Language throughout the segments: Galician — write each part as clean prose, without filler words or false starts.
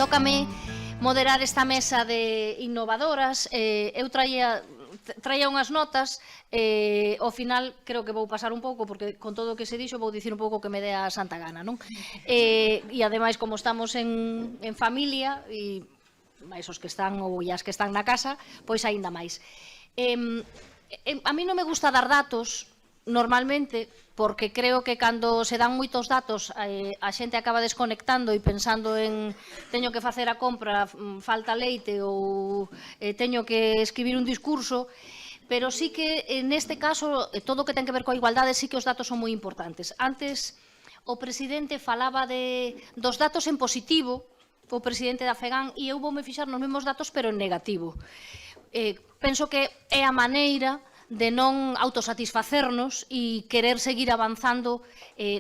tócame moderar esta mesa de innovadoras. Eu traía unhas notas, ao final creo que vou pasar un pouco, porque con todo o que se dixo vou dicir un pouco que me dé a santa gana, non? E ademais, como estamos en familia, e máis os que están ou as que están na casa, pois aínda máis. A mí non me gusta dar datos normalmente, porque creo que cando se dan moitos datos a xente acaba desconectando e pensando en teño que facer a compra, falta leite ou teño que escribir un discurso, pero sí que neste caso todo o que ten que ver coa igualdade sí que os datos son moi importantes. Antes o presidente falaba dos datos en positivo, o presidente da FEGAN, e eu voume fixar nos mesmos datos pero en negativo. Penso que é a maneira de non autosatisfacernos e querer seguir avanzando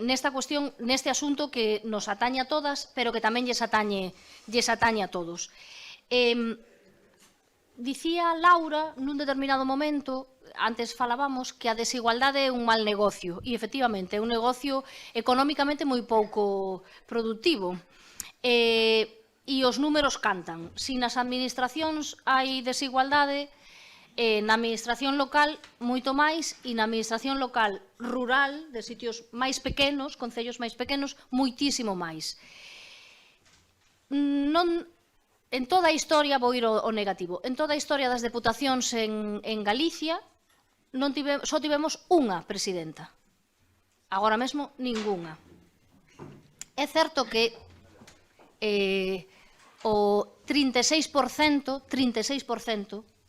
nesta cuestión, neste asunto que nos atañe a todas, pero que tamén lles atañe a todos. Dicía Laura nun determinado momento, antes falábamos, que a desigualdade é un mal negocio, e efectivamente é un negocio económicamente moi pouco productivo. E os números cantan. Se nas administracións hai desigualdade, na administración local moito máis, e na administración local rural, de sitios máis pequenos, concellos máis pequenos, moitísimo máis. En toda a historia, vou ir ao negativo, en toda a historia das deputacións en Galicia só tivemos unha presidenta. Agora mesmo, ningunha. É certo que o 36%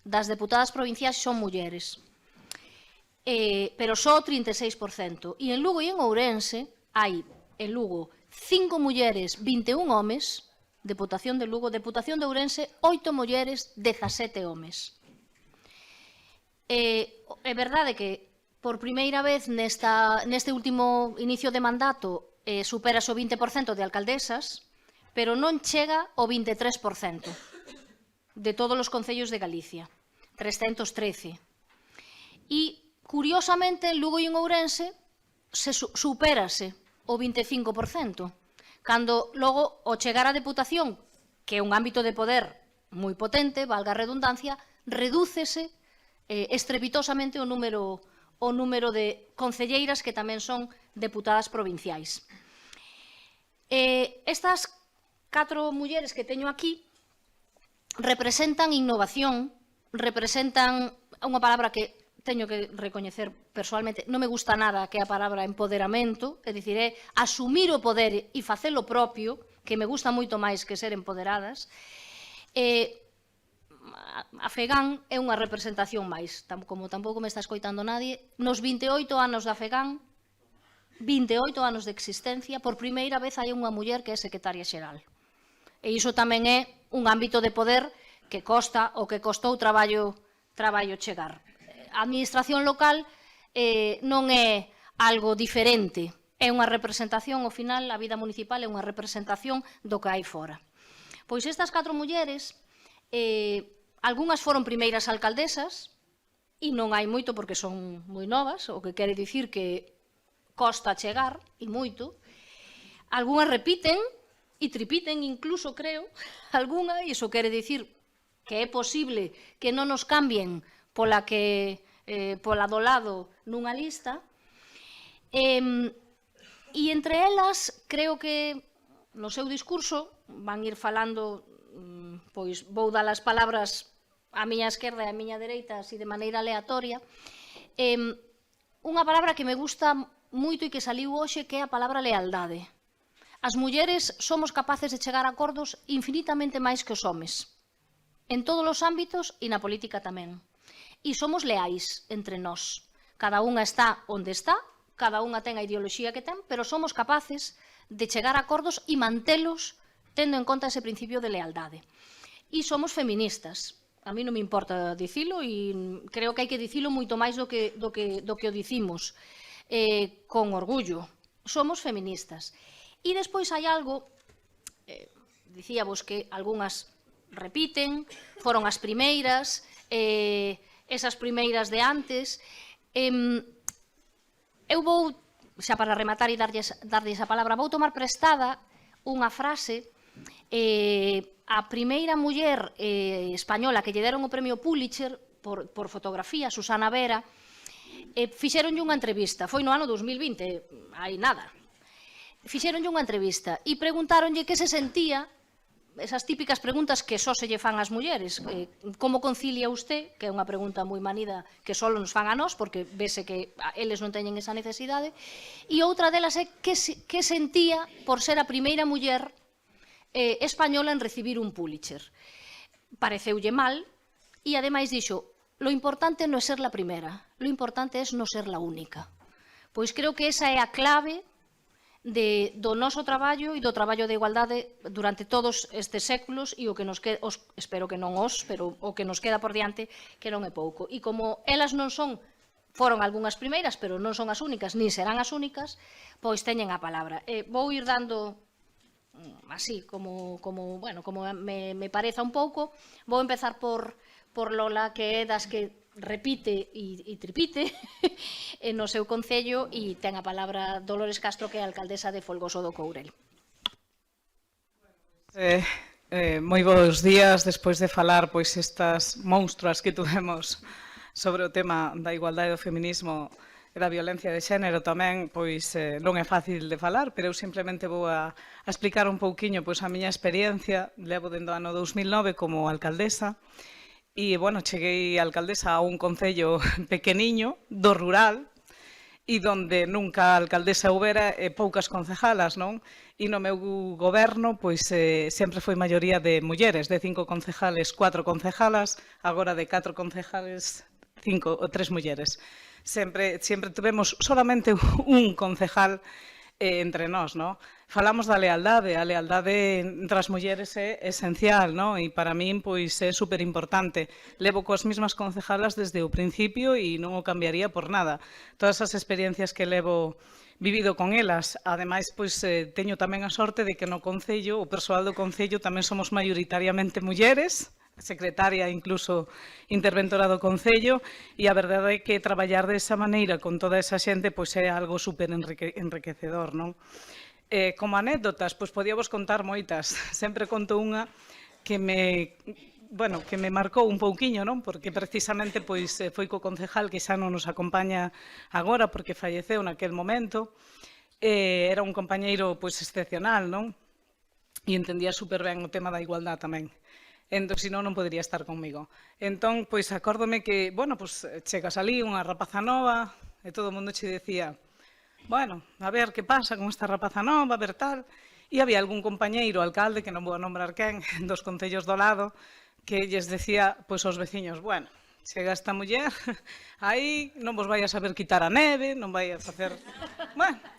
das deputadas provinciais son mulleres, pero só o 36%. E en Lugo e en Ourense hai, en Lugo, 5 mulleres, 21 homes, Deputación de Lugo, Deputación de Ourense, 8 mulleres, 17 homes. É verdade que por primeira vez neste último inicio de mandato superase o 20% de alcaldesas, pero non chega ao 23% de todos os concellos de Galicia, 313. E, curiosamente, en Lugo e en Ourense supérase o 25%, cando logo, ao chegar á Deputación, que é un ámbito de poder moi potente, valga a redundancia, redúcese estrepitosamente o número de concelleiras que tamén son deputadas provinciais. Estas 4 mulleres que teño aquí representan innovación, representan unha palabra que teño que recoñecer persoalmente, non me gusta nada, que é a palabra empoderamento, é dicir, é asumir o poder e facelo propio, que me gusta moito máis que ser empoderadas. A FEGAN é unha representación máis, como tampouco me está escoitando nadie, nos 28 anos da FEGAN, 28 anos de existencia, por primeira vez hai unha muller que é secretaria xeral. E iso tamén é un ámbito de poder que costa ou que costou traballo chegar. A administración local non é algo diferente, é unha representación, ao final, a vida municipal é unha representación do que hai fora. Pois estas 4 mulleres, algunhas foron primeiras alcaldesas, e non hai moito porque son moi novas, o que quere dicir que costa chegar, e moito. Algunhas repiten, e tripiten incluso, creo, algunha, e iso quere dicir que é posible que non nos cambien pola do lado nunha lista. E entre elas, creo que no seu discurso van ir falando, pois vou dar as palabras á miña esquerda e á miña dereita así de maneira aleatoria. Unha palabra que me gusta moito e que saliu hoxe, que é a palabra lealdade. As mulleres somos capaces de chegar a acordos infinitamente máis que os homes, en todos os ámbitos e na política tamén. E somos leais entre nós. Cada unha está onde está, cada unha ten a ideoloxía que ten, pero somos capaces de chegar a acordos e mantelos tendo en conta ese principio de lealdade. E somos feministas. A mí non me importa dicilo e creo que hai que dicilo moito máis do que o dicimos con orgullo. Somos feministas. E despois hai algo, dicíavos que algunhas repiten, foron as primeiras, esas primeiras de antes. Eu vou, xa para rematar e darlles a palabra, vou tomar prestada unha frase A primeira muller española que lle deron o premio Pulitzer por fotografía, Susana Vera, fixeronlle unha entrevista, foi no ano 2020, hai nada. Fixeronlle unha entrevista e preguntáronlle que se sentía, esas típicas preguntas que só se lle fan ás mulleres. Como concilia usted, que é unha pregunta moi manida que só nos fan a nós, porque vese que eles non teñen esa necesidade, e outra delas é que sentía por ser a primeira muller española en recibir un Pulitzer. Pareceulle mal e ademais dixo: lo importante non é ser la primera, lo importante é non ser la única. Pois creo que esa é a clave do noso traballo e do traballo de igualdade durante todos estes séculos e o que nos queda, espero que non pero o que nos queda por diante, que non é pouco. E como elas non foron algunhas primeiras, pero non son as únicas, nin serán as únicas, pois teñen a palabra. Vou ir dando así, como me pareza un pouco. Vou empezar por Lola, que é das que repite e tripite no seu concello, e ten a palabra Dolores Castro, que é a alcaldesa de Folgoso do Courel. Moi bons días. Despois de falar estas monstruas que tuvemos sobre o tema da igualdade do feminismo e da violencia de xénero tamén, non é fácil de falar, pero eu simplemente vou a explicar un pouquiño a miña experiencia. Levo dende o ano 2009 como alcaldesa. E, cheguei alcaldesa a un concello pequeniño, do rural, e donde nunca alcaldesa houbera poucas concejalas, non? E no meu goberno, sempre foi maioría de mulleres, de 5 concejales, 4 concejalas, agora de 4 concejales, 5 ou 3 mulleres. Sempre tivemos solamente un concejal entre nós, non? Falamos da lealdade, a lealdade entre as mulleres é esencial, non? E para min, é superimportante. Levo coas mesmas concejalas desde o principio e non o cambiaría por nada. Todas as experiencias que levo vivido con elas, ademais, teño tamén a sorte de que no concello, o persoal do concello, tamén somos maioritariamente mulleres, secretaria, incluso interventora do Concello, e a verdade é que traballar desa maneira con toda esa xente é algo super enriquecedor, non? Como anécdotas, podíamos contar moitas. Sempre conto unha que me marcou un pouquiño, non? Porque precisamente foi co concejal que xa non nos acompaña agora porque falleceu naquel momento. Era un compañeiro excepcional, non? E entendía super ben o tema da igualdade tamén. Entón, senón, non podería estar comigo. Entón, acórdome que, chegas ali unha rapaza nova e todo o mundo che decía: a ver que pasa con esta rapaza nova, a ver tal. E había algún compañeiro, alcalde, que non vou a nombrar quen, dos concellos do lado, que lles decía aos veciños: chega esta muller, aí non vos vai a saber quitar a neve, non vai a facer...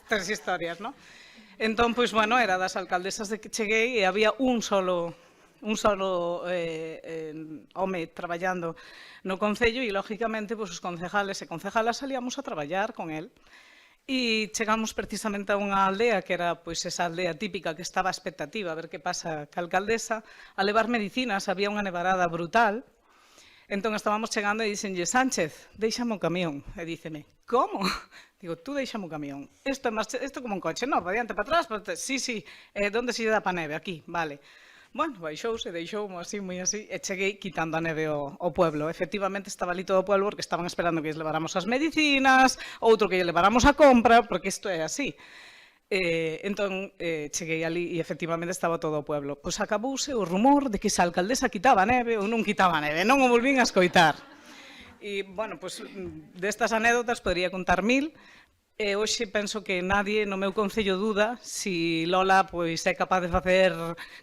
tres historias, non? Entón, era das alcaldesas de que cheguei e había un solo home traballando no Concello e, lógicamente, os concejales e concejalas salíamos a traballar con el. E chegamos precisamente a unha aldea que era esa aldea típica que estaba a expectativa a ver que pasa ca alcaldesa, a levar medicinas. Había unha nevarada brutal. Entón estábamos chegando e dixenlle: Sánchez, déixame o camión. E díceme: como? Digo: tú déixame o camión. Isto como un coche, non? Para diante, para atrás, sí. Donde se lle dá pa neve? Aquí, vale. Baixouse, deixoumo así, moi así, e cheguei quitando a neve ao pueblo. Efectivamente, estaba ali todo o pueblo porque estaban esperando que lles leváramos as medicinas, outro que lle leváramos a compra, porque isto é así. Entón, cheguei ali e efectivamente estaba todo o pueblo. Acabouse o rumor de que esa alcaldesa quitaba a neve ou non quitaba a neve, non o volvín a escoitar. E, destas anécdotas podría contar 1000, E hoxe penso que nadie no meu concello duda si Lola é capaz de facer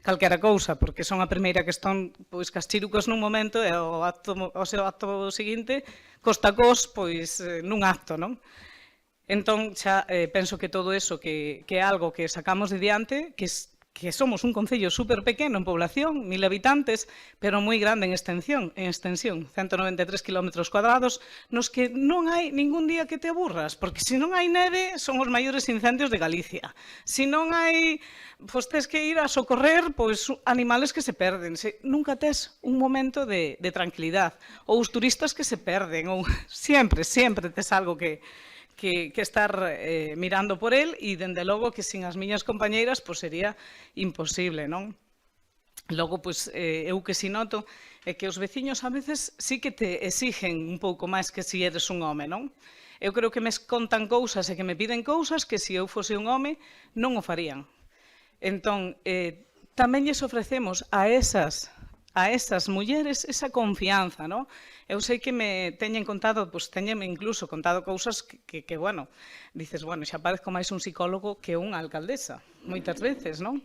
calquera cousa, porque son a primeira que están cas chirucos nun momento e o seu acto seguinte cos tacós nun acto, non? Entón, xa penso que todo eso que é algo que sacamos de diante, que somos un concello super pequeno en población, 1000 habitantes, pero moi grande en extensión, 193 km², nos que non hai ningún día que te aburras, porque se non hai neve, son os maiores incendios de Galicia. Se non hai, tes que ir a socorrer animales que se perden. Nunca tes un momento de tranquilidade. Ou os turistas que se perden, ou sempre tes algo que estar mirando por el, e dende logo que sin as miñas compañeiras sería imposible, non? Logo, pois, eu que si noto é que os veciños a veces sí que te exigen un pouco máis que si eres un home, non? Eu creo que me contan cousas e que me piden cousas que se eu fose un home non o farían. Entón, tamén lles ofrecemos a esas mulleres esa confianza, non? Eu sei que me teñen contado, pois teñenme incluso contado cousas que bueno, dices, bueno, xa parezco máis un psicólogo que unha alcaldesa, moitas veces, non?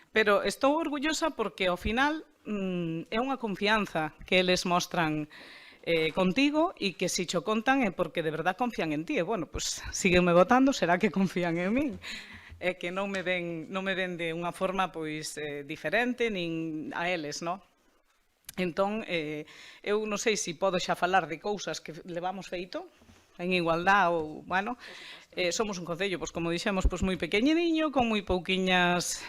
Pero estou orgullosa porque, ao final, é unha confianza que eles mostran contigo e que se cho contan é porque de verdad confían en ti. E, bueno, pois, síguenme votando, será que confían en min. É que non me ven de unha forma pois diferente nin a eles, non? Entón, eu non sei se podo xa falar de cousas que levamos feito en igualdade ou, bueno, somos un concello, pois, como dixemos, pois, moi pequeniño, con moi pouquiños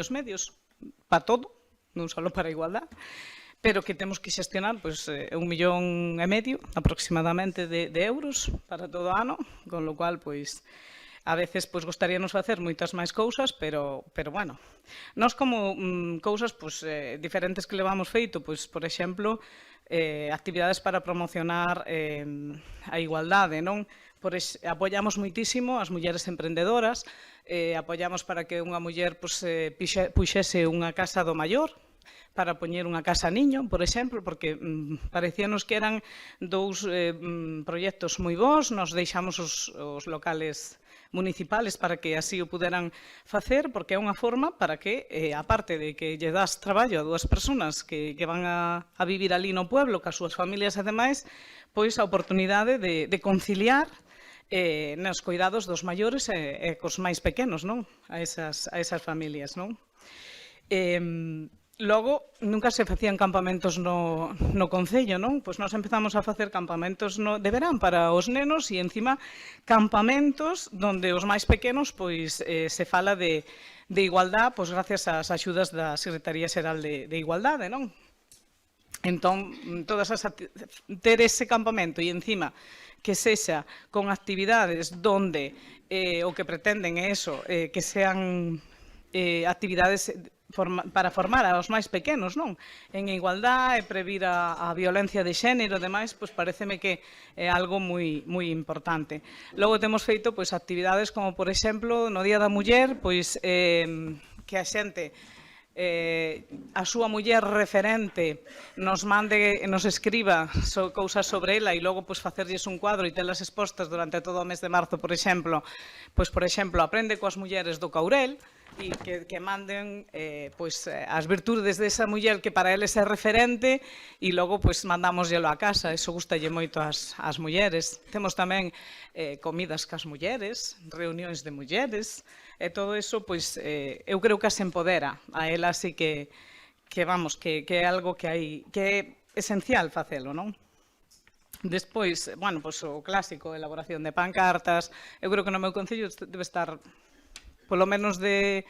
medios para todo, non só para a igualdade, pero que temos que xestionar pois, 1,5 millón aproximadamente de euros para todo o ano, con lo cual, pois, a veces pois gostaríanos facer moitas máis cousas, pero bueno, nós como cousas pois diferentes que levamos feito, pois por exemplo, actividades para promocionar a igualdade, non? Apoiamos moitísimo as mulleres emprendedoras, apoiamos para que unha muller pois puxese unha casa do maior, para poñer unha casa niño, por exemplo, porque parecíanos que eran dous proxectos moi bons, nos deixamos os locales municipales para que así o puderan facer, porque é unha forma para que, aparte de que lle das traballo a dúas persoas que van a vivir ali no pueblo, cas súas familias e demais, pois a oportunidade de conciliar nos cuidados dos maiores e cos máis pequenos, non? A esas familias, non? Logo, nunca se facían campamentos no Concello, non? Pois nós empezamos a facer campamentos de verán para os nenos e, encima, campamentos donde os máis pequenos pois se fala de igualdade, pois gracias ás axudas da Secretaría Xeral de Igualdade, non? Entón, ter ese campamento e, encima, que sexa con actividades donde o que pretenden é eso, que sean actividades para formar aos máis pequenos, non? En igualdade, previr a violencia de xénero e demais, pois pareceme que é algo moi importante. Logo temos feito pois actividades como, por exemplo, no Día da Muller, pois que a xente a súa muller referente nos mande, nos escriba cousas sobre ela e logo pois facerlles un cuadro e telas expostas durante todo o mes de marzo, por exemplo, aprende coas mulleres do Caurel, e que manden pois as virtudes desa muller que para eles é referente e logo pois mandámosllelo a casa, iso gustalle moito ás mulleres. Temos tamén comidas cas mulleres, reunións de mulleres, e todo iso pois eu creo que as empodera a elas e que vamos, que é algo que é esencial facelo, non? Despois, bueno, pois o clásico, elaboración de pancartas. Eu creo que no meu concello debe estar polo menos de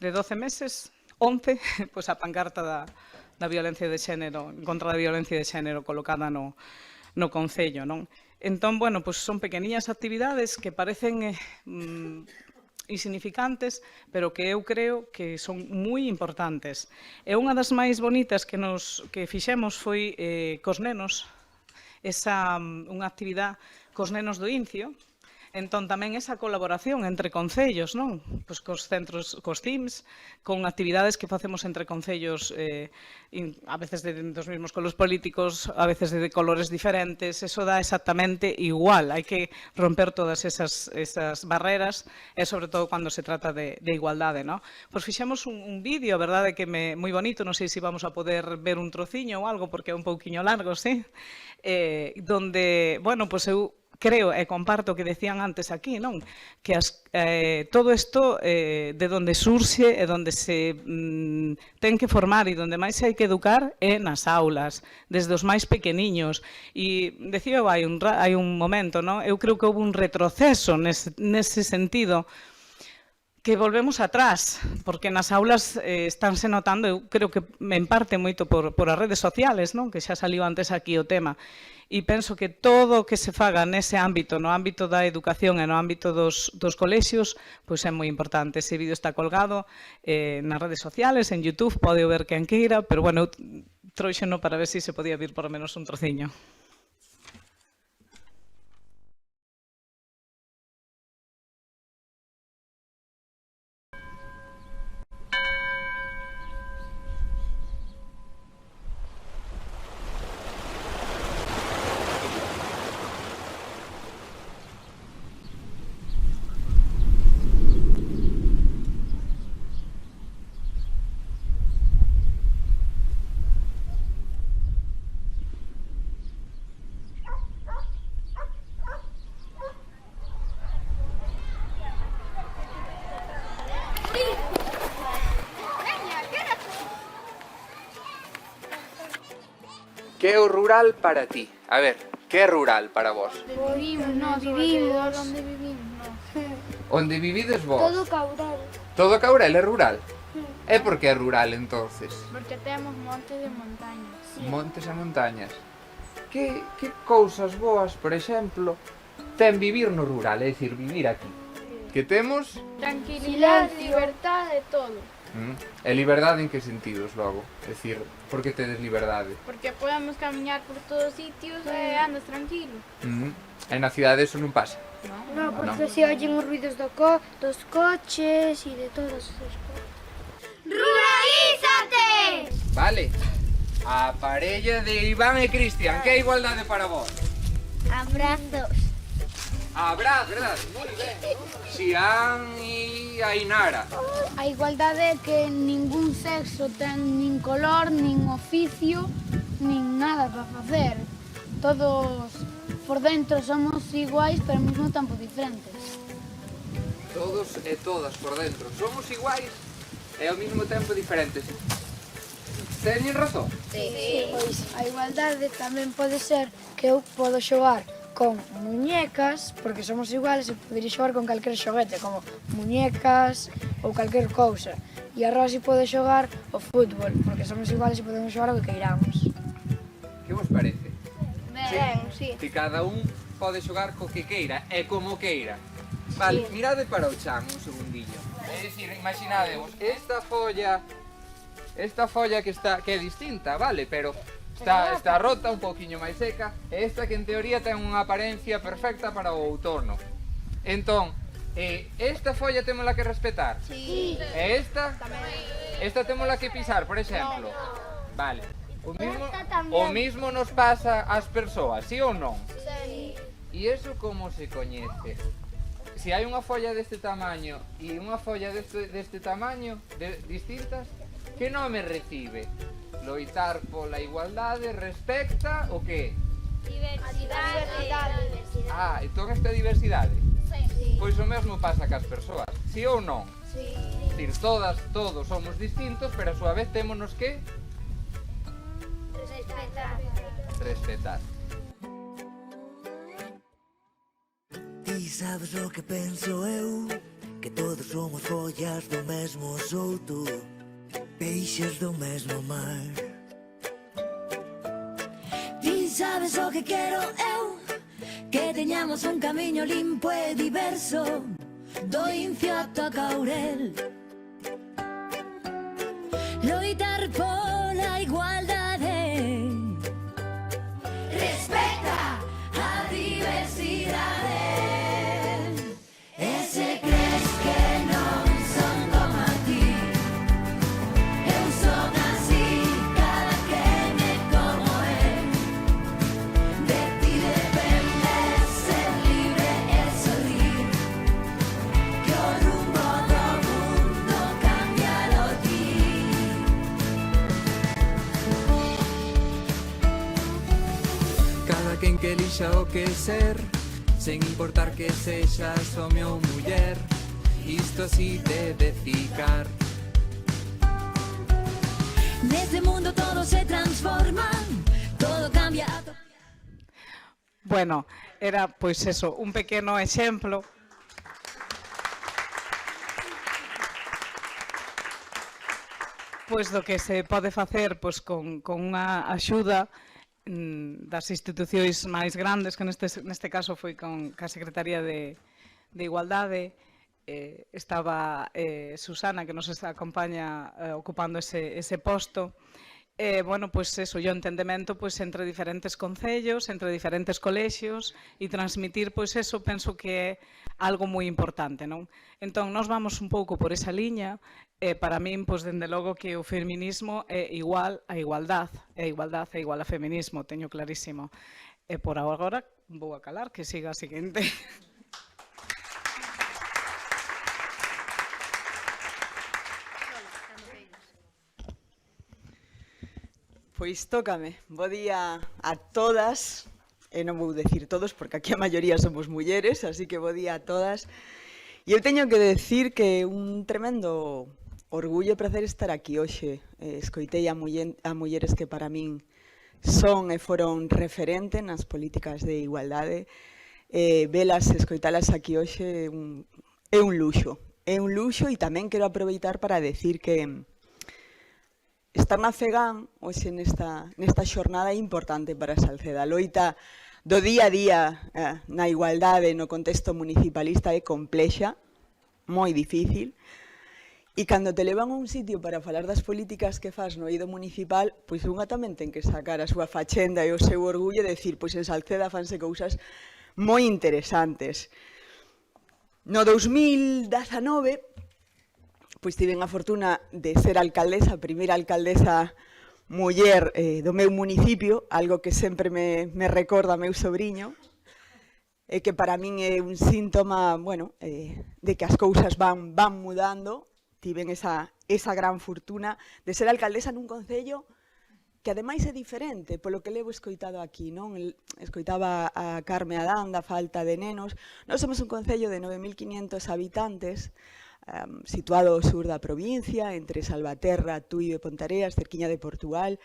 12 meses, 11, pois a pancarta da violencia de xénero, en contra da violencia de xénero colocada no Concello, non? Entón, bueno, pois son pequeniñas actividades que parecen insignificantes, pero que eu creo que son moi importantes. E unha das máis bonitas que fixemos foi cos nenos, unha actividade cos nenos do Incio. Entón, tamén esa colaboración entre concellos, non? Pois cos centros, cos CIMS, con actividades que facemos entre concellos, a veces dos mesmos colos políticos, a veces de colores diferentes, eso dá exactamente igual. Hai que romper todas esas barreras, e sobre todo cando se trata de igualdade, non? Pois fixemos un vídeo, a verdade que moi bonito, non sei se vamos a poder ver un trociño ou algo, porque é un pouquiño largo, sí? Donde, bueno, pois eu creo e comparto o que decían antes aquí, non? Que todo isto de onde surxe e onde se ten que formar e onde máis se hai que educar é nas aulas, desde os máis pequeniños. E decía hai un momento, non? Eu creo que houve un retroceso nese sentido, que volvemos atrás, porque nas aulas estánse notando, eu creo que en parte moito por as redes sociales, non? Que xa saliu antes aquí o tema, e penso que todo o que se faga nese ámbito, no ámbito da educación e no ámbito dos colexios, pois é moi importante. Ese vídeo está colgado nas redes sociales, en YouTube, pode ver quen queira, pero, bueno, eu trouxeno para ver se se podía vir por lo menos un trociño. Que é o rural para ti? A ver, que é rural para vos? Vivimos onde vivimos. Onde vivides vos? Todo Caurel. Todo Caurel é rural? É porque é rural, entonces? Porque temos montes de montañas. Montes e montañas. Que cousas boas, por exemplo, ten vivir no rural, é dicir, vivir aquí? Que temos? Tranquilidade, libertade, todo. E liberdade en que sentidos, logo? É dicir, por que tedes liberdade? Porque podemos camiñar por todos sitios e andas tranquilo. E na cidade eso non pasa? No, porque se oyen os ruidos dos coches e de todas esas cosas. ¡Ruralízate! Vale. A parella de Iván e Cristian, que é igualdade para vos? Abrazos. Abraz, verdad? Moi ben. Xián e Ainara. A igualdade é que ningún sexo ten nin color, nin oficio, nin nada para facer. Todos por dentro somos iguais, pero ao mesmo tempo diferentes. Todos e todas por dentro somos iguais e ao mesmo tempo diferentes. Teñen razón? Pois a igualdade tamén pode ser que eu podo xogar con muñecas, porque somos iguales e podería xogar con calquer xoguete, como muñecas ou calquer cousa. E a Rosy pode xogar o fútbol, porque somos iguales e podemos xogar o que queiramos. Que vos parece? Ben, sí. Que cada un pode xogar co que queira e como queira. Vale, mirade para o chan un segundinho. É dicir, imaginadevos, esta folla que é distinta, vale, pero está rota, un poquinho máis seca, e esta que en teoría ten unha apariencia perfecta para o outono. Entón, esta folla témola que respetar? Sí. E esta? Esta témola que pisar, por exemplo? Vale. O mismo nos pasa ás persoas, sí ou non? Sí. E iso como se coñece? Se hai unha folla deste tamaño e unha folla deste tamaño, distintas, que nome recibe? Loitar pola igualdade respecta o que? Diversidade. Ah, entón esta diversidade? Sí. Pois o mesmo pasa cas persoas, sí ou non? Sí. É dicir, todos somos distintos, pero a súa vez témonos que respetar. Ti sabes o que penso eu, que todos somos follas do mesmo souto, peixes do mesmo mar. Ti sabes o que quero eu, que teñamos un camiño limpo e diverso, do Incio ata Caurel. Loitar pola igualdade, respecta a diversidade. E se crees que non son como a ti, eu son así, cada quen é como é. De ti depende ser libre e sorrir, que o rumbo do mundo cámbialo ti. Cada quen que elixa o que ser, sen importar que sexas home ou muller, isto así debe ficar. Neste mundo todo se transforma, todo cambia. Bueno, era pois eso, un pequeno exemplo pois do que se pode facer pois con unha axuda das institucións máis grandes, que neste caso foi con a Secretaría de Igualdade. Estaba Susana, que nos acompaña ocupando ese posto. Bueno, pois eso, o entendemento pois entre diferentes concellos, entre diferentes colexios, e transmitir pois eso, penso que é algo moi importante, non? Entón, nós vamos un pouco por esa liña. Para min, pois, dende logo que o feminismo é igual a igualdade, e a igualdade é igual a feminismo, teño clarísimo. E por agora vou a calar, que siga a seguinte. Pois tócame. Bo día a todas, e non vou decir todos, porque aquí a maioría somos mulleres, así que bo día a todas. E eu teño que decir que é un tremendo orgullo e prazer estar aquí hoxe. Escoitei a mulleres que para min son e foron referente nas políticas de igualdade. Velas, escoitalas aquí hoxe é un luxo. É un luxo, e tamén quero aproveitar para decir que estar na FEGAN hoxe nesta xornada é importante para Salceda. A loita do día a día na igualdade no contexto municipalista é complexa, moi difícil, e cando te levan a un sitio para falar das políticas que faz no eido municipal, pois unha tamén ten que sacar a súa fachenda e o seu orgullo e decir, pois en Salceda fanse cousas moi interesantes. No 2019, pois tiven a fortuna de ser alcaldesa, a primeira alcaldesa muller do meu municipio, algo que sempre me recorda meu sobrinho, e que para min é un síntoma, bueno, de que as cousas van mudando. Tiven esa gran fortuna de ser alcaldesa nun concello que ademais é diferente, polo que levo escoitado aquí, non? Escoitaba a Carme Adán da falta de nenos. Nós somos un concello de 9.500 habitantes, situado ao sur da provincia, entre Salvaterra, Tui e Pontareas, cerquiña de Portugal,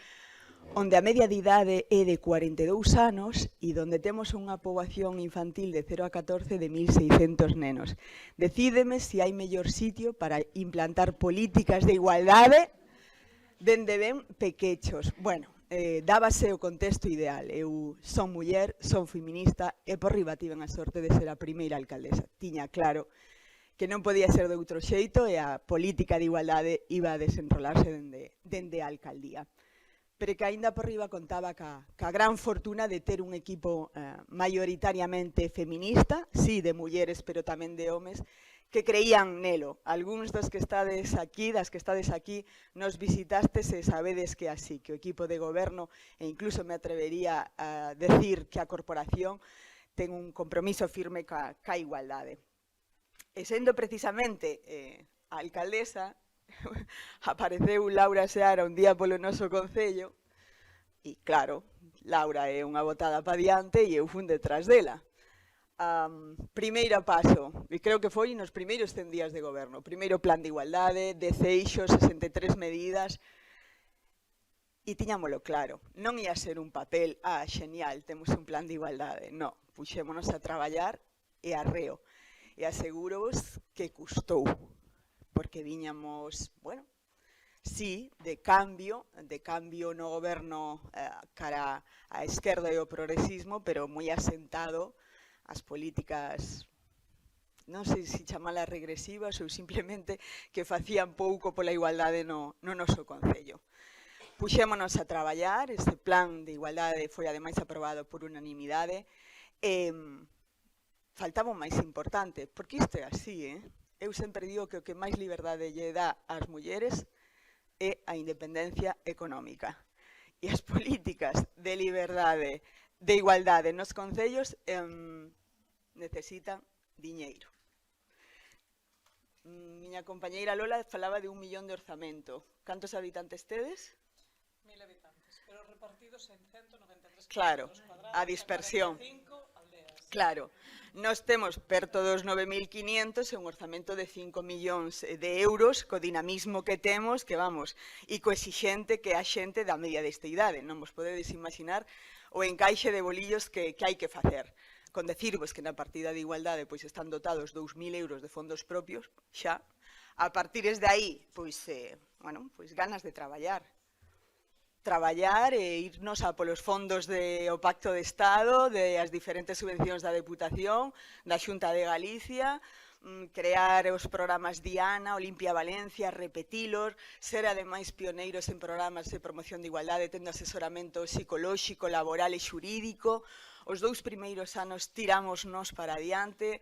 onde a media de idade é de 42 anos e onde temos unha poboación infantil de 0 a 14 de 1.600 nenos. Decídeme se hai mellor sitio para implantar políticas de igualdade dende ben pequechos. Bueno, dábase o contexto ideal. Eu son muller, son feminista e por riba tiven a sorte de ser a primeira alcaldesa. Tiña claro que non podía ser de outro xeito e a política de igualdade iba a desenrolarse dende a alcaldía. Pero que aínda por riba contaba ca gran fortuna de ter un equipo maioritariamente feminista, sí, de mulleres, pero tamén de homes, que creían nelo. Algúns dos que estades aquí, das que estades aquí, nos visitastes e sabedes que así, que o equipo de goberno, e incluso me atrevería a decir que a corporación ten un compromiso firme ca igualdade. E sendo precisamente a alcaldesa, apareceu Laura Seara un día polo noso concello, e claro, Laura é unha botada pa diante e eu fun detrás dela. Primeiro paso, e creo que foi nos primeiros 100 días de goberno, primeiro plan de igualdade, 10 eixos, 63 medidas, e tiñámolo claro, non ia ser un papel, xenial, temos un plan de igualdade, non, puxémonos a traballar e arreo. E aseguro-vos que custou, porque viñamos, bueno, sí, de cambio no goberno cara á esquerda e ao progresismo, pero moi asentado as políticas, non sei se chamalas regresivas ou simplemente que facían pouco pola igualdade no noso concello. Puxémonos a traballar, este plan de igualdade foi ademais aprobado por unanimidade, faltaba o máis importante, porque isto é así, Eu sempre digo que o que máis liberdade lle dá ás mulleres é a independencia económica. E as políticas de liberdade, de igualdade nos concellos necesitan diñeiro. Miña compañeira Lola falaba de 1 millón de orzamento. Cantos habitantes tedes? 1000 habitantes, pero repartidos en 193 claro, a dispersión. Claro, nós temos perto dos 9.500 e un orzamento de 5 millóns de euros co dinamismo que temos, que vamos, e co exixente que a xente da media desta idade. Non vos podedes imaginar o encaixe de bolillos que hai que facer. Con decirvos que na partida de igualdade pois están dotados 2.000 euros de fondos propios, xa, A partir de aí, pois, bueno, pois ganas de traballar e irnos a polos fondos do Pacto de Estado, das diferentes subvencións da Deputación, da Xunta de Galicia, crear os programas Diana, Olimpia Valencia, repetilos, ser ademais pioneiros en programas de promoción de igualdade, tendo asesoramento psicolóxico, laboral e xurídico. Os 2 primeiros anos tiramos nos para adiante,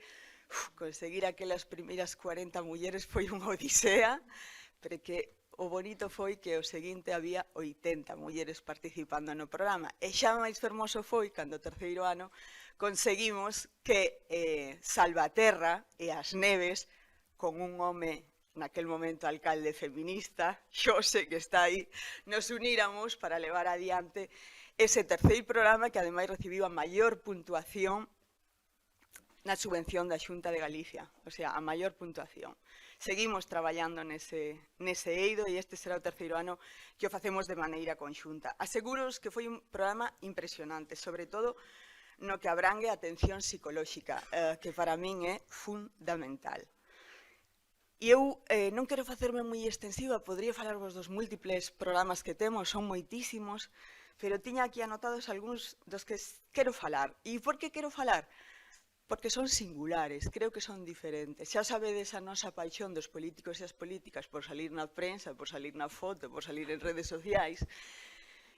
conseguir aquelas primeiras 40 mulleres foi unha odisea, pero que o bonito foi que o seguinte había 80 mulleres participando no programa. E xa máis fermoso foi cando o 3º ano conseguimos que Salvaterra e As Neves, con un home naquel momento alcalde feminista, Xose, que está aí, nos uníramos para levar adiante ese 3º programa que ademais recibiu a maior puntuación na subvención da Xunta de Galicia, o sea, a maior puntuación. Seguimos traballando nese eido e este será o 3º ano que o facemos de maneira conxunta. Aseguros que foi un programa impresionante, sobre todo no que abrangue a atención psicolóxica, que para min é fundamental. E eu non quero facerme moi extensiva, podría falarvos dos múltiples programas que temos, son moitísimos, pero tiña aquí anotados algúns dos que quero falar. E por que quero falar? Porque son singulares, creo que son diferentes. Xa sabedes a nosa paixón dos políticos e as políticas por salir na prensa, por salir na foto, por salir en redes sociais.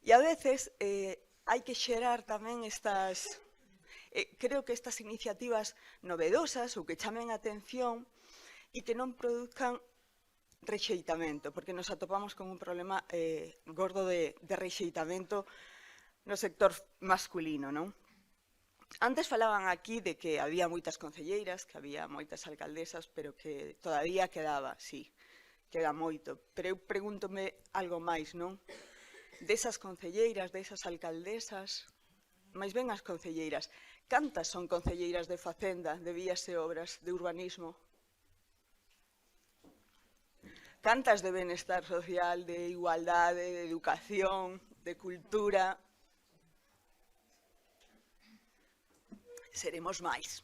E a veces hai que xerar tamén estas... creo que estas iniciativas novedosas ou que chamen a atención e que non produzcan rexeitamento, porque nos atopamos con un problema gordo de rexeitamento no sector masculino, non? Antes falaban aquí de que había moitas concelleiras, que había moitas alcaldesas, pero que todavía quedaba, sí, queda moito. Pero eu pregúntome algo máis, non? Desas concelleiras, desas alcaldesas, máis ben as concelleiras, cantas son concelleiras de Facenda, de Vías e Obras, de Urbanismo? Cantas de Benestar Social, de Igualdade, de Educación, de Cultura? Seremos máis,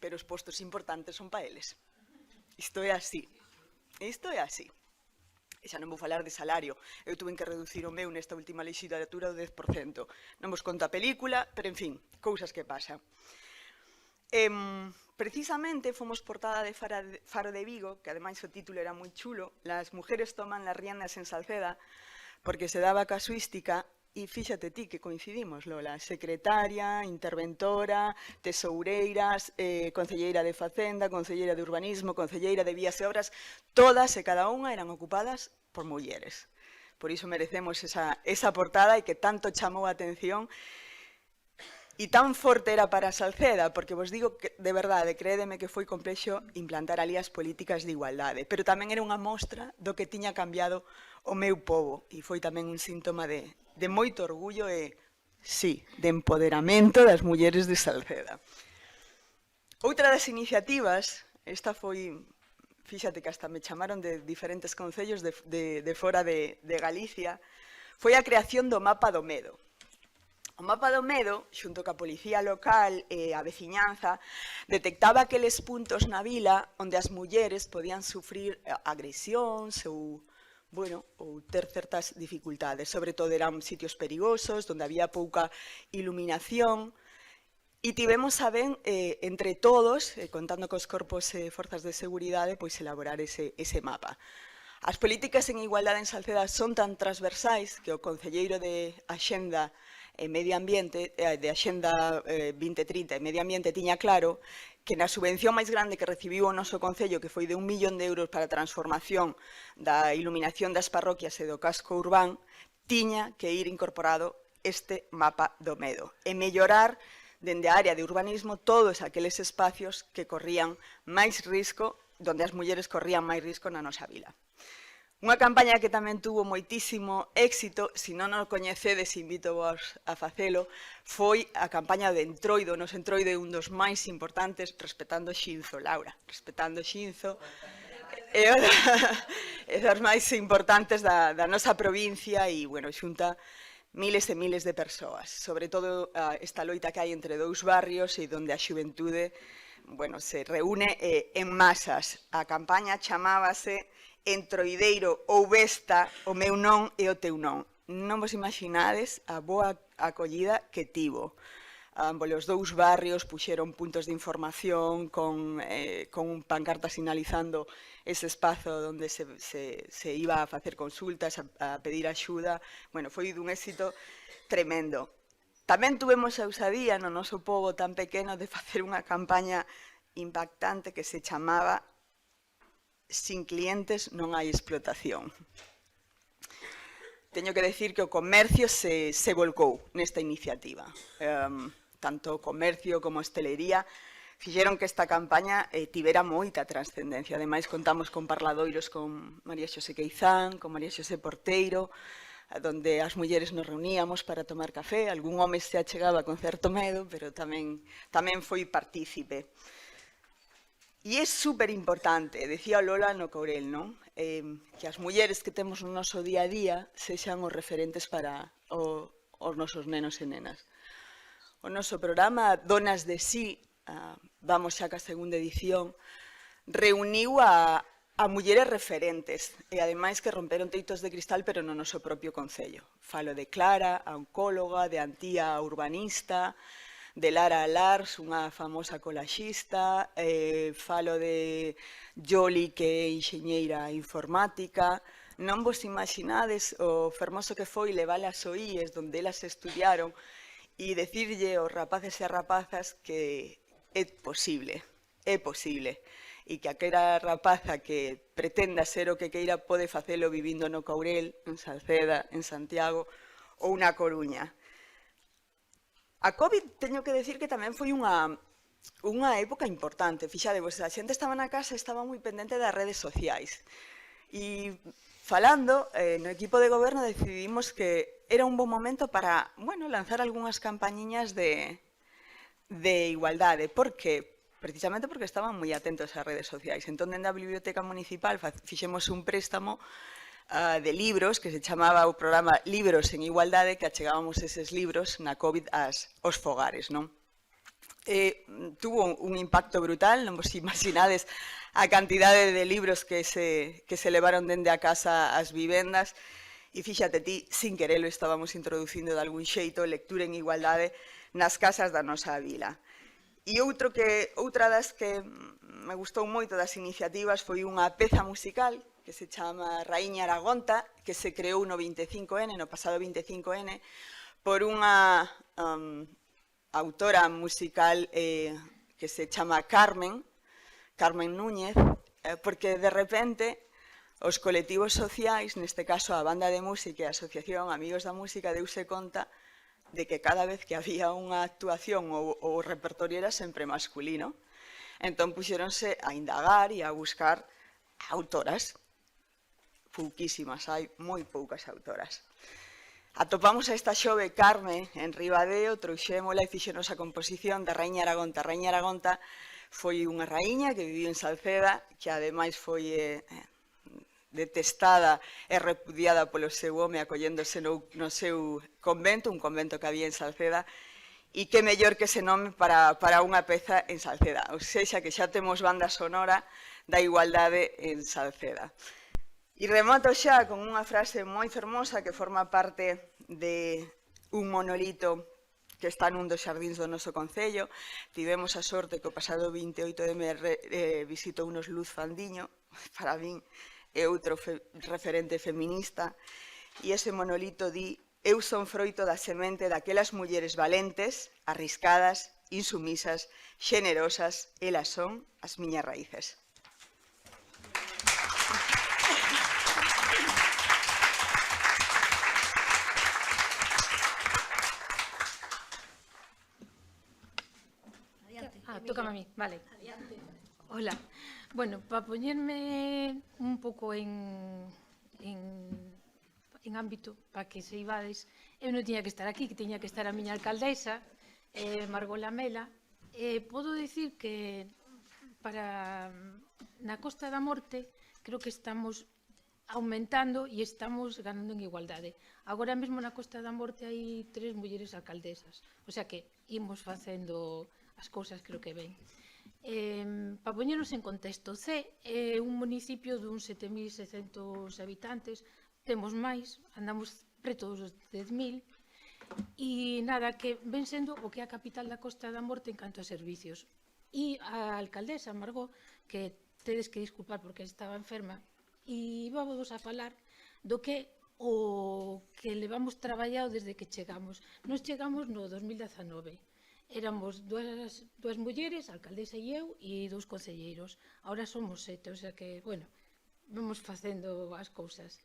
pero os postos importantes son para eles. Isto é así. Isto é así. E xa non vou falar de salario. Eu tuve que reducir o meu nesta última legislatura o 10%. Non vos conto a película, pero en fin, cousas que pasan. Precisamente fomos portada de Faro de Vigo, que ademais o título era moi chulo, Las mujeres toman las riendas en Salceda, porque se daba casuística. E fíxate ti que coincidimos, Lola, secretaria, interventora, tesoureiras, concelleira de Facenda, concelleira de Urbanismo, concelleira de Vías e Obras, todas e cada unha eran ocupadas por mulleres. Por iso merecemos esa portada e que tanto chamou a atención e tan forte era para Salceda, porque vos digo que, de verdade, créedeme que foi complexo implantar ali as políticas de igualdade, pero tamén era unha mostra do que tiña cambiado o meu pobo e foi tamén un síntoma de moito orgullo e, sí, de empoderamento das mulleres de Salceda. Outra das iniciativas, esta foi, fíxate que hasta me chamaron de diferentes concellos de fora de Galicia, foi a creación do Mapa do Medo. O Mapa do Medo, xunto ca policía local e a veciñanza, detectaba aqueles puntos na vila onde as mulleres podían sufrir agresións ou ter certas dificultades. Sobre todo eran sitios perigosos, onde había pouca iluminación, e tivemos a ben, entre todos, contando cos corpos e forzas de seguridade, pois elaborar ese mapa. As políticas en igualdade en Salceda son tan transversais que o concelleiro de Axenda e Medio Ambiente, de Axenda 2030 e Medio Ambiente, tiña claro que na subvención máis grande que recibiu o noso concello, que foi de 1 millón de euros para a transformación da iluminación das parroquias e do casco urbán, tiña que ir incorporado este Mapa do Medo e mellorar dende a área de urbanismo todos aqueles espacios que corrían máis risco, donde as mulleres corrían máis risco na nosa vila. Unha campaña que tamén tuvo moitísimo éxito, se non o coñecedes, invito vos a facelo, foi a campaña de Entroido. Nos Entroido é un dos máis importantes, respetando Xinzo, Laura, respetando Xinzo, é das máis importantes da nosa provincia e, bueno, xunta miles e miles de persoas, sobre todo esta loita que hai entre dous barrios e donde a xuventude bueno, se reúne en masas. A campaña chamábase Entroideiro ou Vesta, o meu non e o teu non. Non vos imaginades a boa acollida que tivo. Os dous barrios puxeron puntos de información con pancartas sinalizando ese espazo onde se iba a facer consultas, a pedir axuda. Bueno, foi dun éxito tremendo. Tamén tuvemos a ousadía no noso pobo tan pequeno de facer unha campaña impactante que se chamaba Sin clientes non hai explotación. Teño que decir que o comercio se volcou nesta iniciativa. Tanto o comercio como a hostelería fixeron que esta campaña tivera moita trascendencia. Ademais, contamos con parladoiros con María Xosé Queizán, con María Xosé Porteiro, donde as mulleres nos reuníamos para tomar café. Algún home se achegaba con certo medo, pero tamén foi partícipe. E é super importante, decía Lola no Courel, non? Que as mulleres que temos no noso día a día sexan os referentes para os nosos nenos e nenas. O noso programa Donas de Sí, vamos xa ca segunda edición, reuniu a mulleres referentes e ademais que romperon teitos de cristal pero no noso propio concello. Falo de Clara, a oncóloga, de Antía, a urbanista, de Lara Lars, unha famosa colaxista, falo de Yoli, que é enxeñeira informática. Non vos imaginades o fermoso que foi leválas ao IES, onde elas estudiaron, e decirlle aos rapaces e rapazas que é posible, e que aquela rapaza que pretenda ser o que queira pode facelo vivindo no Courel, en Salceda, en Santiago ou na Coruña. A COVID, teño que decir que tamén foi unha época importante. Fixadevos, a xente estaba na casa e estaba moi pendente das redes sociais. E falando, no equipo de goberno decidimos que era un bon momento para, bueno, lanzar algunhas campañiñas de igualdade. Por que? Precisamente porque estaban moi atentos ás redes sociais. Entón, dende a Biblioteca Municipal fixemos un préstamo de libros, que se chamaba o programa Libros en Igualdade, que achegábamos eses libros na COVID aos fogares, non? Tuvo un impacto brutal, non vos imaginades a cantidade de libros que se levaron dende a casa ás vivendas, e fíxate ti, sin querelo, estábamos introducindo de algún xeito lectura en igualdade nas casas da nosa vila. E outra das que me gustou moito das iniciativas foi unha peza musical que se chama Raíña Aragonta, que se creou no 25N, no pasado 25N, por unha autora musical que se chama Carmen Núñez, porque de repente os colectivos sociais, neste caso a banda de música e a asociación Amigos da Música, deuse conta de que cada vez que había unha actuación o repertorio era sempre masculino. Entón puxeronse a indagar e a buscar autoras. Pouquísimas, hai moi poucas autoras. Atopamos a esta xove Carme en Ribadeo, trouxémola e fixenos a composición da Raíña Aragonta. A Raíña Aragonta foi unha raíña que viviu en Salceda, que ademais foi detestada e repudiada polo seu home acollendose no seu convento, un convento que había en Salceda, e que mellor que ese nome para unha peza en Salceda. Ou sexa, que xa temos banda sonora da igualdade en Salceda. E remato xa con unha frase moi fermosa que forma parte de un monolito que está nun dos xardíns do noso concello. Tivemos a sorte que o pasado 28M visitounos Luz Fandiño, para min é outro referente feminista, e ese monolito di: eu son froito da semente daquelas mulleres valentes, arriscadas, insumisas, xenerosas, elas son as miñas raíces. Tócame a mí, vale. Hola. Bueno, para poñerme un pouco en ámbito, para que se ibades, eu non tiña que estar aquí, que tiña que estar a miña alcaldesa, Margot Lamela. Podo dicir que na Costa da Morte creo que estamos aumentando e estamos ganando en igualdade. Agora mesmo na Costa da Morte hai 3 mulleres alcaldesas, o sea que imos facendo as cousas creo que ben. Para poñernos en contexto, Cee é un municipio dun 7.600 habitantes, temos máis, andamos preto dos 10.000, e nada, que ven sendo o que é a capital da Costa da Morte en canto a servicios. E a alcaldesa Margot, que tedes que disculpar porque estaba enferma, e vamos a falar do que o que levamos traballado desde que chegamos. Nos chegamos no 2019. Éramos dúas mulleres, a alcaldesa e eu, e 2 concelleiros. Ahora somos 7, o sea que, bueno, vamos facendo as cousas.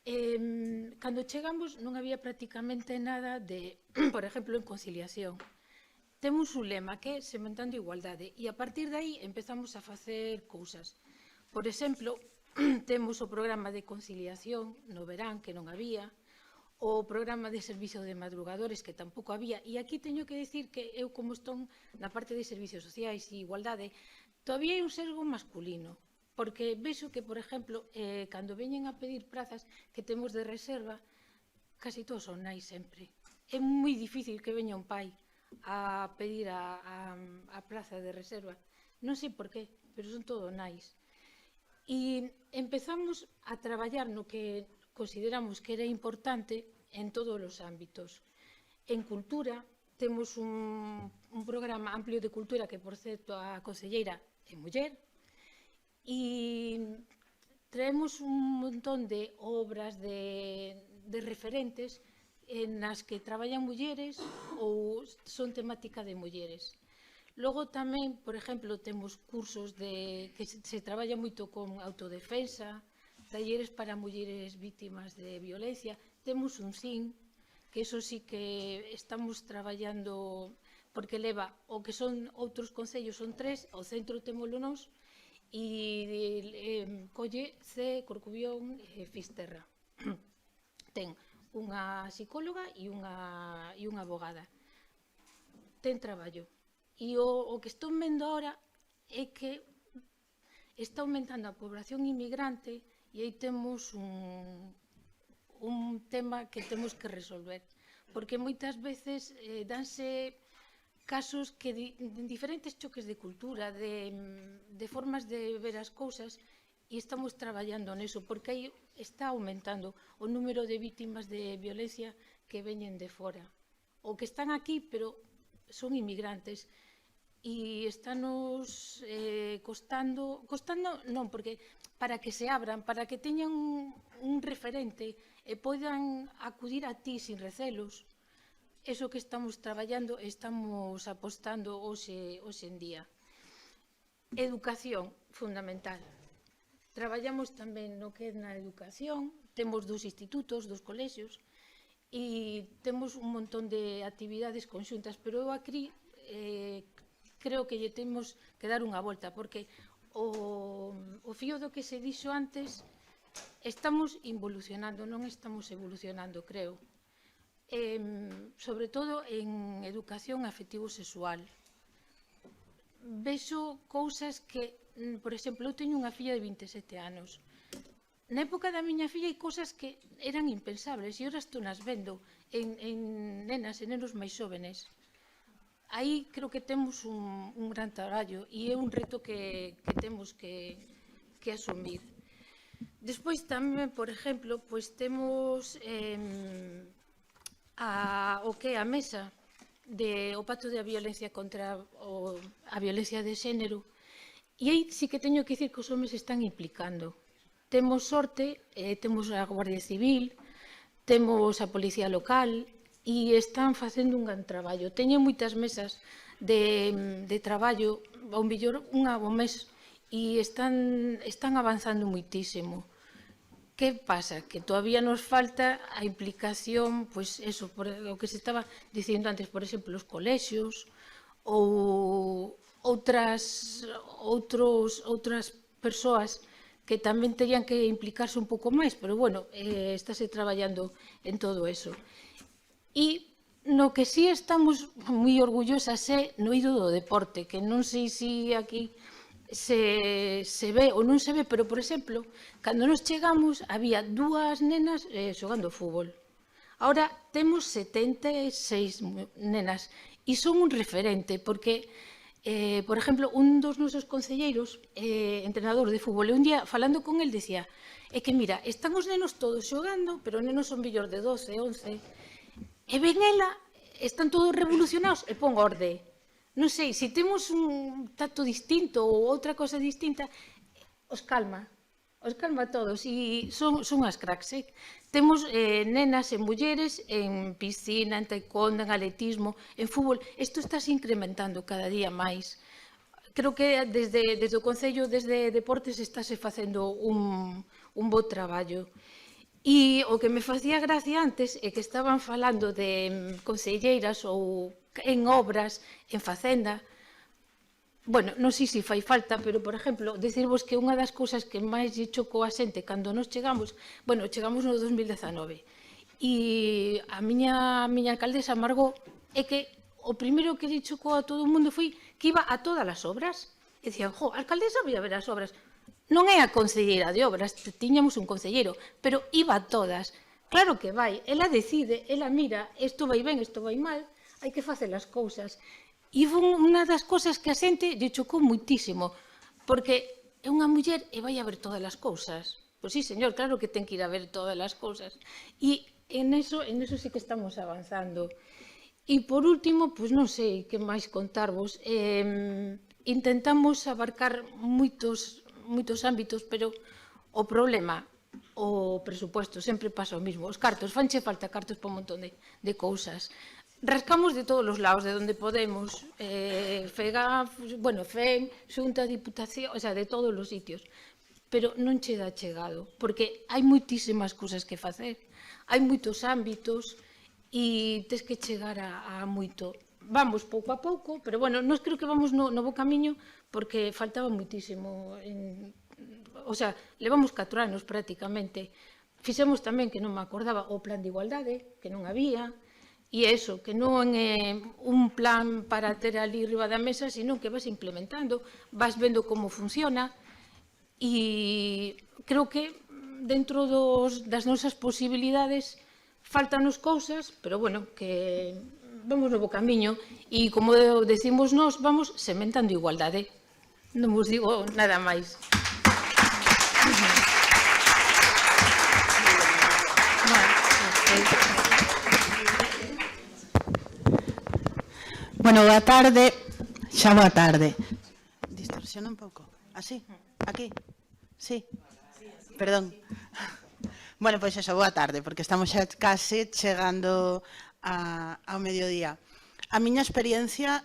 Cando chegamos non había prácticamente nada de, por exemplo, en conciliación. Temos un lema que é sementando igualdade e a partir de aí empezamos a facer cousas. Por exemplo, temos o programa de conciliación no verán, que non había, o programa de servicio de madrugadores, que tampouco había, e aquí teño que dicir que eu, como estou na parte de servicios sociais e igualdade, todavía hai un sesgo masculino, porque vexo que, por exemplo, cando veñen a pedir prazas que temos de reserva, casi todos son nais sempre. É moi difícil que veña un pai a pedir a praza de reserva. Non sei por qué, pero son todo nais. E empezamos a traballar no que consideramos que era importante en todos os ámbitos. En cultura, temos un programa amplio de cultura que, por certo, a concelleira é muller, e traemos un montón de obras de referentes nas que traballan mulleres ou son temática de mulleres. Logo tamén, por exemplo, temos cursos que se traballa moito con autodefensa, talleres para mulleres vítimas de violencia. Temos un CIN, que eso sí que estamos traballando, porque leva o que son outros concellos, son 3, o centro témolo nós, e colle Cee, Corcubión e Fisterra. Ten unha psicóloga e unha abogada. Ten traballo. E o que estou vendo agora é que está aumentando a población inmigrante e aí temos un tema que temos que resolver. Porque moitas veces danse casos que diferentes choques de cultura, de formas de ver as cousas, e estamos traballando neso, porque aí está aumentando o número de vítimas de violencia que veñen de fora, ou que están aquí, pero son inmigrantes, e estános costando non, porque para que se abran, para que teñan un referente e poidan acudir a ti sin recelos. Eso que estamos traballando, estamos apostando hoxe en día. Educación, fundamental. Traballamos tamén no que é na educación, temos 2 institutos, 2 colexios, e temos un montón de actividades conxuntas, pero eu aquí creo que lle temos que dar unha volta, porque o fío do que se dixo antes, estamos involucionando, non estamos evolucionando, creo. Sobre todo en educación afectivo-sexual. Vexo cousas que, por exemplo, eu teño unha filla de 27 anos. Na época da miña filla hai cousas que eran impensables e ahora estou nas vendo en nenas e nenos máis xóvenes. Aí creo que temos un gran traballo e é un reto que temos que asumir. Despois tamén, por exemplo, temos o que é a mesa o pacto da violencia contra a violencia de xénero, e aí sí que teño que dicir que os homes están implicando. Temos sorte, temos a Guardia Civil, temos a Policía Local e están facendo un gran traballo. Teñen moitas mesas de traballo, ao mellor unha ao mes, e están avanzando moitísimo. Que pasa? Que todavía nos falta a implicación, pois eso, o que se estaba dicindo antes, por exemplo, os colexios ou outras persoas que tamén terían que implicarse un pouco máis, pero bueno, estáse traballando en todo eso. E no que sí estamos moi orgullosas é no eido do deporte, que non sei se aquí se ve ou non se ve, pero, por exemplo, cando nos chegamos había 2 nenas xogando fútbol. Ahora temos 76 nenas e son un referente, porque Por exemplo, un dos nosos concelleiros, entrenador de fútbol, un día falando con el decía, é que mira, están os nenos todos xogando, pero os nenos son mellor de 12, 11, e ven ela, están todos revolucionados e pon orde. Non sei, se temos un tacto distinto ou outra cosa distinta, os calma a todos e son as cracks, Temos nenas e mulleres en piscina, en taekwondo, en atletismo, en fútbol. Isto está se incrementando cada día máis. Creo que desde o Concello, desde Deportes, estáse facendo un bo traballo. E o que me facía gracia antes é que estaban falando de concelleiras ou en obras, en facenda. Bueno, non sei se fai falta, pero, por exemplo, decirvos que unha das cousas que máis lle chocou a xente cando nos chegamos, bueno, chegamos no 2019, e a miña alcaldesa Margot é que o primeiro que lle chocou a todo o mundo foi que iba a todas as obras. E dicían, jo, a alcaldesa vai a ver as obras. Non é a concelleira de obras, tiñamos un concelleiro, pero iba a todas. Claro que vai, ela decide, ela mira, isto vai ben, isto vai mal, hai que facer as cousas. E foi unha das cousas que a xente lle chocou muitísimo, porque é unha muller e vai a ver todas as cousas. Pois sí, señor, claro que ten que ir a ver todas as cousas. E en eso sí que estamos avanzando. E por último, pois non sei que máis contarvos. Intentamos abarcar moitos ámbitos, pero o problema, o presupuesto, sempre pasa o mismo. Os cartos, fanche falta cartos para un montón de cousas. Rascamos de todos os lados, de onde podemos, FEM, Xunta, Diputación, o sea, de todos os sitios, pero non che dá chegado, porque hai moitísimas cousas que facer, hai moitos ámbitos e tes que chegar a moito. Vamos pouco a pouco, pero bueno, nós creo que vamos no bo camiño, porque faltaba moitísimo, o sea, levamos 4 anos prácticamente. Fixemos tamén, que non me acordaba, o plan de igualdade, que non había. E eso, que non é un plan para ter ali riba da mesa, sino que vas implementando, vas vendo como funciona, e creo que dentro das nosas posibilidades faltanos cousas, pero bueno, que vamos no bo camiño, e como decimos nós, vamos sementando igualdade. Non vos digo nada máis. Bueno, boa tarde, xa boa tarde. Distorsiona un pouco. Así? Aquí? Sí? Perdón. Bueno, pois xa boa tarde, porque estamos xa case chegando ao mediodía. A miña experiencia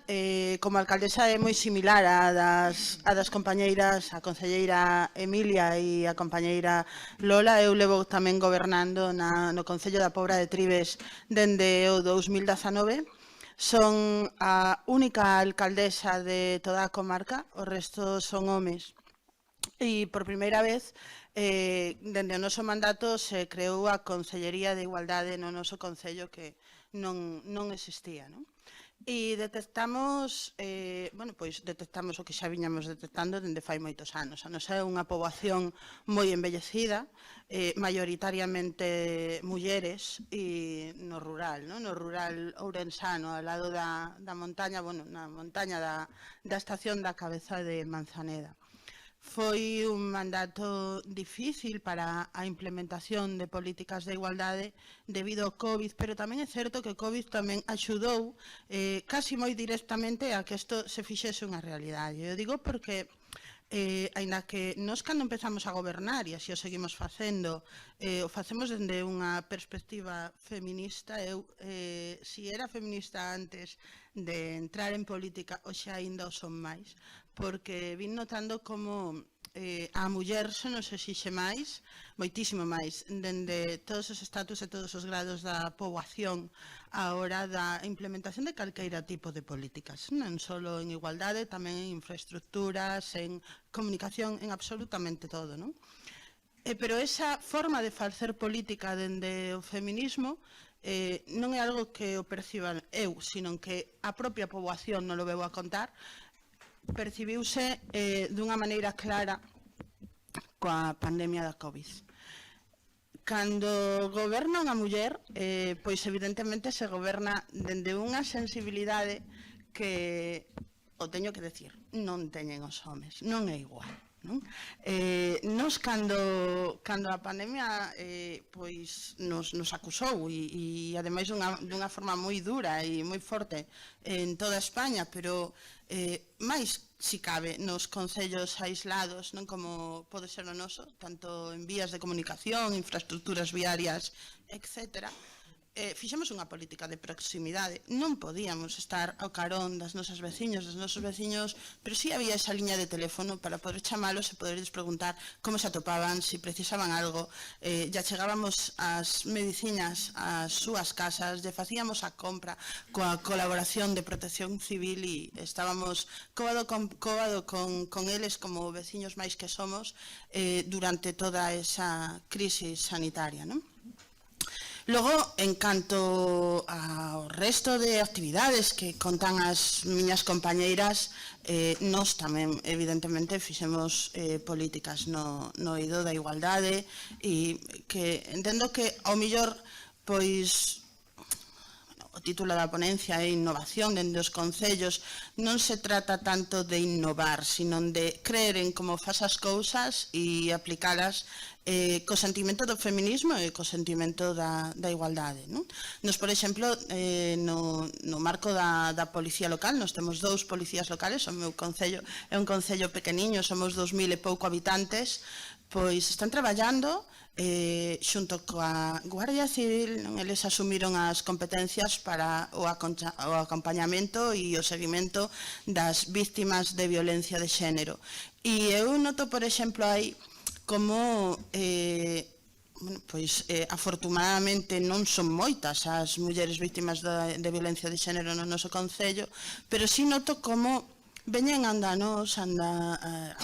como alcaldesa é moi similar á das compañeiras, a concelleira Emilia e a compañeira Lola. Eu levo tamén gobernando no Concello da Pobra de Trives dende o 2019. Son a única alcaldesa de toda a comarca, o resto son homes. E por primeira vez, dende o noso mandato, se creou a Consellería de Igualdade no noso Concello, que non existía, non? E detectamos, detectamos o que xa viñamos detectando dende fai moitos anos. A nosa é unha poboación moi envellecida, maioritariamente mulleres, e no rural ourensano, ao lado da montaña, na montaña da estación da Cabeza de Manzaneda. Foi un mandato difícil para a implementación de políticas de igualdade debido ao COVID, pero tamén é certo que o COVID tamén axudou casi moi directamente a que isto se fixese unha realidade. Eu digo porque, aínda que nós cando empezamos a gobernar, e así o seguimos facendo, o facemos dende unha perspectiva feminista. Eu, si era feminista antes de entrar en política, hoxe aínda o son máis, porque vin notando como a muller se nos exixe máis, moitísimo máis, dende todos os estatus e todos os grados da poboación á hora da implementación de calqueira tipo de políticas, non só en igualdade, tamén en infraestructuras, en comunicación, en absolutamente todo, non? Pero esa forma de facer política dende o feminismo non é algo que o perciba eu, sino que a propia poboación non lo veu a contar, percibiuse dunha maneira clara coa pandemia da COVID. Cando goberna unha muller, pois evidentemente se goberna dende unha sensibilidade que o teño que decir, non teñen os homes, non é igual. Non? Nos cando a pandemia pois nos acusou e ademais dunha forma moi dura e moi forte en toda España, pero máis si cabe nos concellos aislados, non como pode ser o noso, tanto en vías de comunicación, infraestructuras viarias, etcétera. Fixemos unha política de proximidade, non podíamos estar ao carón das nosas veciños, dos nosos veciños, pero sí había esa liña de teléfono para poder chamalos e poderles preguntar como se atopaban, se precisaban algo. Ya chegábamos as medicinas ás súas casas, lle facíamos a compra coa colaboración de Protección Civil e estábamos coado con eles como veciños máis que somos durante toda esa crisis sanitaria, non? Logo, en canto ao resto de actividades que contan as miñas compañeiras, nós tamén, evidentemente, fixemos políticas no eido da igualdade e que entendo que, ao mellor, pois, o título da ponencia é innovación dende os concellos, non se trata tanto de innovar, sino de creer en como faz as cousas e aplicalas co sentimento do feminismo e co sentimento da igualdade. Nos, por exemplo, no marco da policía local, nos temos 2 policías locales, o meu concello é un concello pequeniño, somos 2000 e pouco habitantes, pois están traballando xunto coa Guardia Civil, eles asumiron as competencias para o acompañamento e o seguimento das víctimas de violencia de xénero. E eu noto, por exemplo, aí como afortunadamente non son moitas as mulleres vítimas de violencia de xénero no noso concello, pero sí noto como veñen ao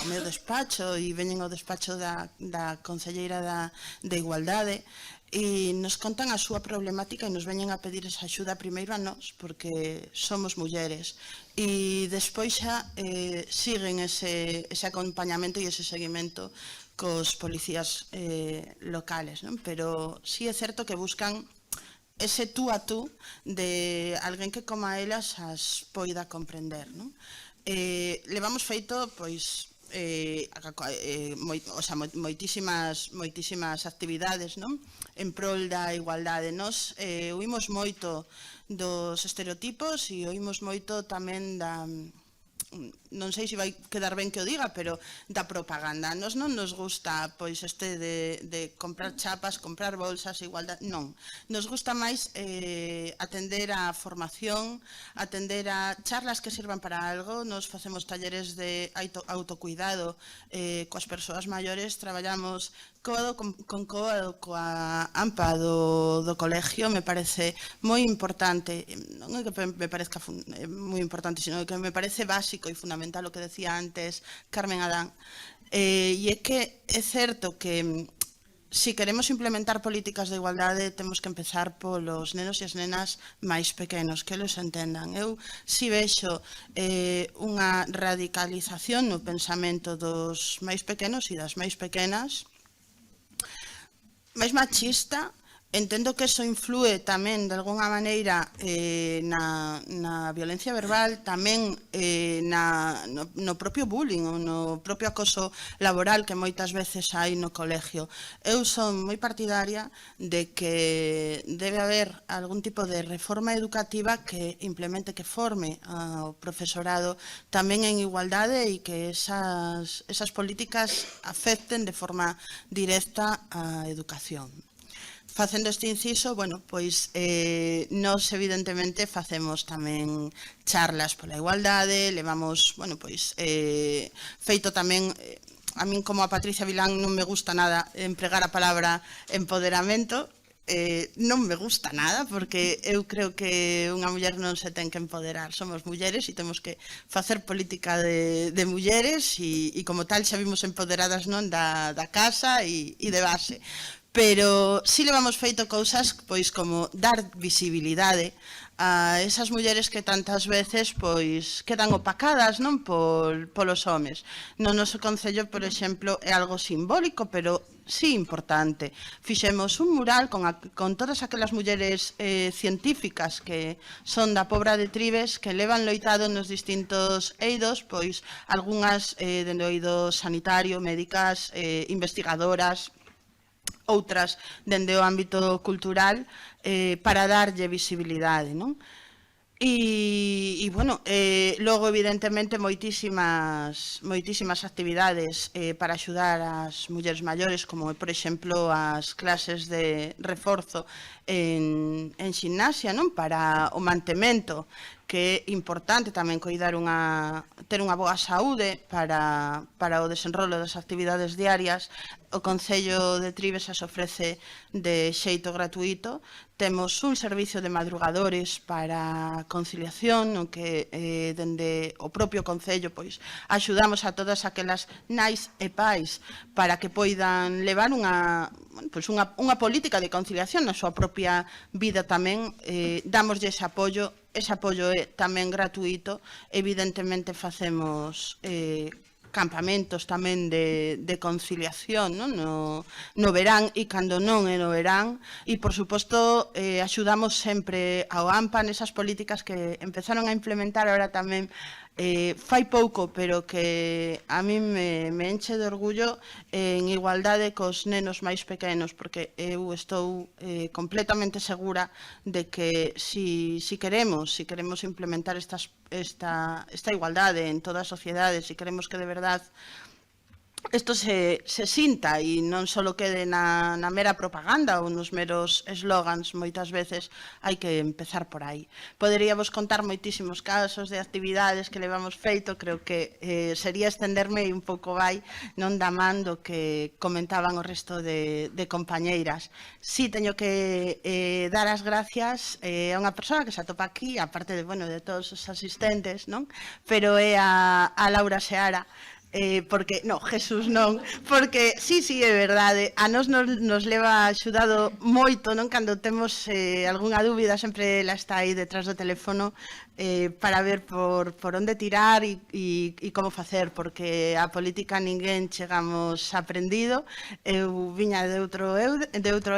meu despacho e veñen ao despacho da concelleira de Igualdade e nos contan a súa problemática e nos veñen a pedir esa axuda primeiro a nós, porque somos mulleres, e despois xa siguen ese acompañamento e ese seguimento cos policías locales, non? Pero sí é certo que buscan ese tú a tú de alguén que como a elas as poida comprender, non? Levamos feito, pois, moitísimas actividades, non? En prol da igualdade. Nos oímos moito dos estereotipos e oímos moito tamén da... non sei se vai quedar ben que o diga, pero da propaganda. Nos non nos gusta pois de comprar chapas, comprar bolsas, igualdade, non. Nos gusta máis atender a formación, atender a charlas que sirvan para algo. Nos facemos talleres de autocuidado coas persoas maiores, traballamos coa AMPA do colegio, me parece moi importante, non é que me parezca moi importante, sino que me parece básico e fundamental o que decía antes Carmen Adán, e é que é certo que se queremos implementar políticas de igualdade temos que empezar polos nenos e as nenas máis pequenos, que eles entendan. Eu si vexo unha radicalización no pensamento dos máis pequenos e das máis pequenas, máis machista. Entendo que eso inflúe tamén, de alguna maneira, na violencia verbal, tamén no propio bullying, ou no propio acoso laboral que moitas veces hai no colegio. Eu son moi partidaria de que debe haber algún tipo de reforma educativa que implemente, que forme ao profesorado tamén en igualdade e que esas políticas afecten de forma directa á educación. Facendo este inciso, bueno, pois nós evidentemente facemos tamén charlas pola igualdade, levamos, bueno, pois feito tamén, a min como a Patricia Vilán non me gusta nada empregar a palabra empoderamento, non me gusta nada, porque eu creo que unha muller non se ten que empoderar, somos mulleres e temos que facer política de mulleres e como tal xa vimos empoderadas non da casa e de base. Pero si levamos feito cousas pois como dar visibilidade a esas mulleres que tantas veces pois quedan opacadas, non, polos homes. No noso concello, por exemplo, é algo simbólico, pero sí importante. Fixemos un mural con todas aquelas mulleres científicas que son da Pobra de Trives, que levan loitado nos distintos eidos, pois algunhas dende o eido sanitario, médicas, investigadoras, outras dende o ámbito cultural, para darlle visibilidade, non? E bueno, logo evidentemente moitísimas actividades para axudar as mulleres maiores, como por exemplo as clases de reforzo en ximnasia, non? Para o mantemento, que é importante tamén ter unha boa saúde para o desenrolo das actividades diarias. O Concello de Trives as ofrece de xeito gratuito. Temos un servicio de madrugadores para conciliación, no que dende o propio Concello pois axudamos a todas aquelas nais e pais para que poidan levar unha política de conciliación na súa propia vida tamén. Damoslle ese apoio é tamén gratuito. Evidentemente facemos campamentos tamén de conciliación, non? No verán e cando non é no verán, e por suposto axudamos sempre ao AMPA nesas políticas que empezaron a implementar ahora tamén fai pouco, pero que a mí me enche de orgullo, en igualdade cos nenos máis pequenos, porque eu estou completamente segura de que si queremos implementar esta igualdade en toda a sociedade, si queremos que de verdade isto se sinta e non só quede na mera propaganda ou nos meros eslogans, moitas veces hai que empezar por aí. Poderíamos contar moitísimos casos de actividades que levamos feito, creo que sería estenderme un pouco vai, non da man do que comentaban o resto de compañeiras. Si teño que dar as gracias a unha persoa que se atopa aquí, aparte de todos os asistentes, non? Pero é a Laura Seara, porque, Jesús non, porque, sí, é verdade, a nos leva axudado moito, non? Cando temos algunha dúbida, sempre ela está aí detrás do teléfono para ver por onde tirar e como facer, porque a política ninguén chegamos aprendido. Eu viña de outro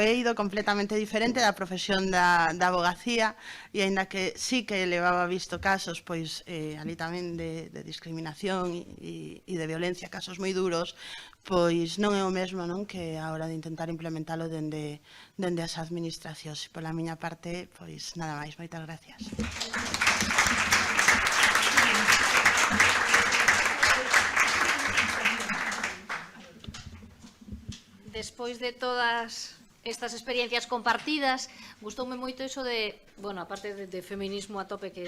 eido completamente diferente da profesión da abogacía, e aínda que sí que levaba visto casos, pois ali tamén de discriminación e de violencia, casos moi duros, pois non é o mesmo, non, que a hora de intentar implementalo dende as administracións. Pola miña parte, pois nada máis, moitas gracias. Despois de todas estas experiencias compartidas, gustoume moito iso de, aparte de feminismo a tope que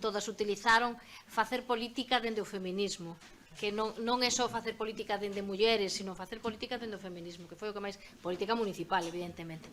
todas utilizaron, facer política dende o feminismo, que non é só facer política dende mulleres, sino facer política dende o feminismo, que foi o que máis, política municipal, evidentemente.